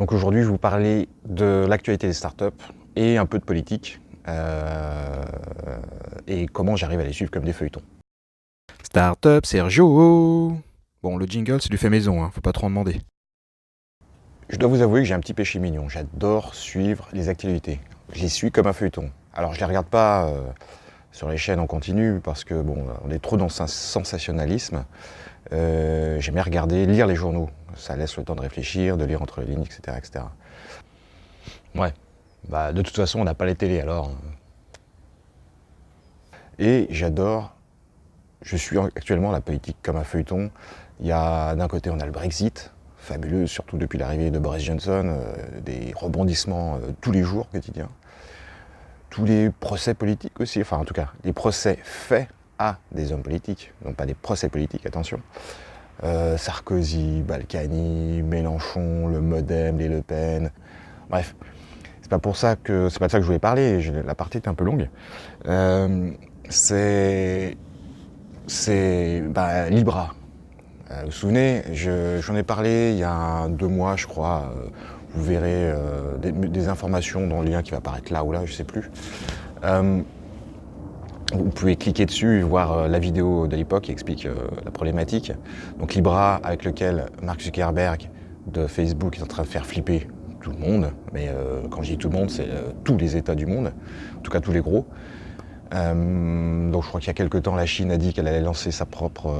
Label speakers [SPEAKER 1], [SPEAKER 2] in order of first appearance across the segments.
[SPEAKER 1] Donc aujourd'hui, je vais vous parler de l'actualité des startups et un peu de politique et comment j'arrive à les suivre comme des feuilletons.
[SPEAKER 2] Startup Sergio. Bon, le jingle, c'est du fait maison, hein, faut pas trop en demander.
[SPEAKER 1] Je dois vous avouer que j'ai un petit péché mignon. J'adore suivre les actualités. J'y suis comme un feuilleton. Alors je les regarde pas sur les chaînes en continu parce que bon, on est trop dans un sensationnalisme. J'aime bien regarder, lire les journaux. Ça laisse le temps de réfléchir, de lire entre les lignes, etc., etc. Ouais. Bah, de toute façon, on n'a pas les télés alors. Et j'adore. Je suis actuellement la politique comme un feuilleton. Il y a d'un côté, on a le Brexit, fabuleux, surtout depuis l'arrivée de Boris Johnson, des rebondissements tous les jours, quotidiens. Tous les procès politiques aussi, enfin en tout cas, les procès faits à des hommes politiques, non pas des procès politiques, attention. Sarkozy, Balkany, Mélenchon, le Modem, les Le Pen, bref. C'est pas de ça que je voulais parler, la partie est un peu longue. C'est Libra. Vous vous souvenez, j'en ai parlé il y a 2 mois, je crois. Vous verrez des informations dans le lien qui va apparaître là ou là, je sais plus. Vous pouvez cliquer dessus et voir la vidéo de l'époque qui explique la problématique. Donc Libra, avec lequel Mark Zuckerberg de Facebook est en train de faire flipper tout le monde. Mais quand je dis tout le monde, c'est tous les États du monde, en tout cas tous les gros. Donc je crois qu'il y a quelque temps, la Chine a dit qu'elle allait lancer sa propre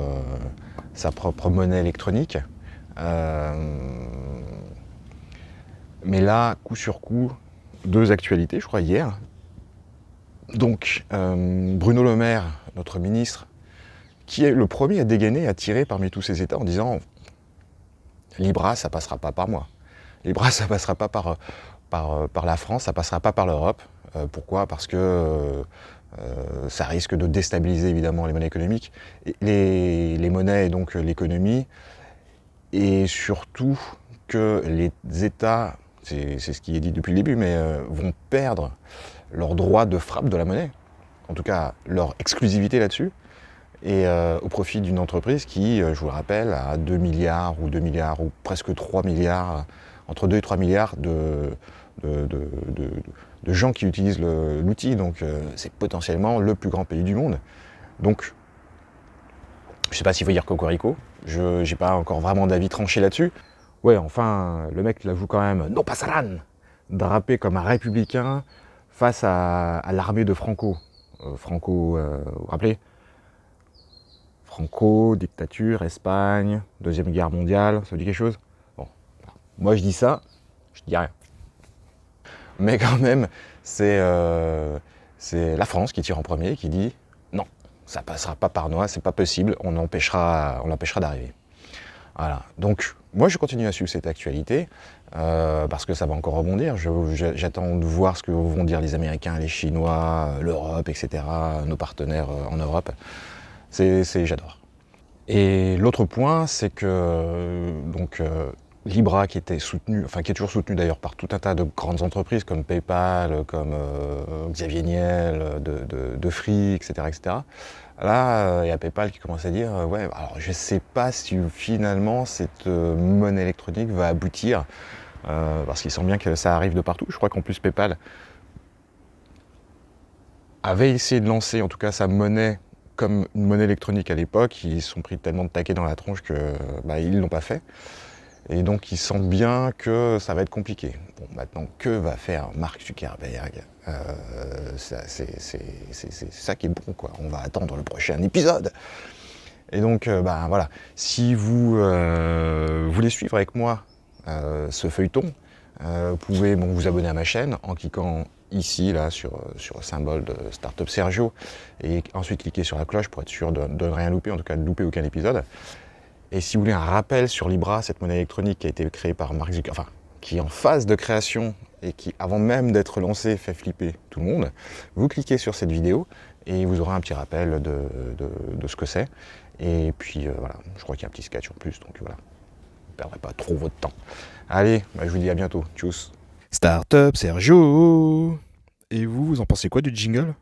[SPEAKER 1] monnaie électronique. Mais là, coup sur coup, 2 actualités, je crois, hier. Donc, Bruno Le Maire, notre ministre, qui est le premier à dégainer, à tirer parmi tous ces États en disant « Libra, ça passera pas par moi. Libra, ça passera pas par la France, ça passera pas par l'Europe. Pourquoi ? Parce que ça risque de déstabiliser évidemment les monnaies économiques, et les monnaies et donc l'économie, et surtout que les États, c'est ce qui est dit depuis le début, mais vont perdre leur droit de frappe de la monnaie, en tout cas leur exclusivité là-dessus, et au profit d'une entreprise qui, je vous le rappelle, a 2 milliards ou presque 3 milliards, entre 2 et 3 milliards de gens qui utilisent l'outil, donc c'est potentiellement le plus grand pays du monde. Donc, je sais pas s'il faut dire cocorico, je n'ai pas encore vraiment d'avis tranché là-dessus. Ouais, enfin, le mec la joue quand même, no pasaran, drapé comme un républicain face à l'armée de Franco. Franco, vous vous rappelez ? Franco, dictature, Espagne, Deuxième Guerre mondiale, ça vous dit quelque chose ? Bon, moi je dis ça, je dis rien. Mais quand même, c'est la France qui tire en premier, qui dit non, ça passera pas par nous, c'est pas possible, on l'empêchera d'arriver. Voilà. Donc moi je continue à suivre cette actualité parce que ça va encore rebondir. J'attends de voir ce que vont dire les Américains, les Chinois, l'Europe, etc., nos partenaires en Europe. J'adore. Et l'autre point, c'est que Libra, qui était soutenu, enfin qui est toujours soutenu d'ailleurs par tout un tas de grandes entreprises comme PayPal, comme Xavier Niel, de Free, etc., etc. Là, il y a PayPal qui commence à dire ouais, alors je sais pas si finalement cette monnaie électronique va aboutir, parce qu'ils sentent bien que ça arrive de partout. Je crois qu'en plus PayPal avait essayé de lancer en tout cas sa monnaie comme une monnaie électronique à l'époque. Ils se sont pris tellement de taquets dans la tronche que ils l'ont pas fait. Et donc ils sentent bien que ça va être compliqué. Bon, maintenant, que va faire Mark Zuckerberg ? C'est ça qui est bon, quoi. On va attendre le prochain épisode. Et donc, voilà. Si vous voulez suivre avec moi ce feuilleton, vous pouvez vous abonner à ma chaîne en cliquant ici, là, sur le symbole de Startup Sergio, et ensuite cliquer sur la cloche pour être sûr de ne rien louper, en tout cas de louper aucun épisode. Et si vous voulez un rappel sur Libra, cette monnaie électronique qui a été créée par Mark Zuckerberg, enfin, qui est en phase de création et qui, avant même d'être lancée, fait flipper tout le monde, vous cliquez sur cette vidéo et vous aurez un petit rappel de ce que c'est. Et puis voilà, je crois qu'il y a un petit sketch en plus, donc voilà, ne perdrez pas trop votre temps. Allez, je vous dis à bientôt, tchuss.
[SPEAKER 2] Startup Sergio. Et vous en pensez quoi du jingle ?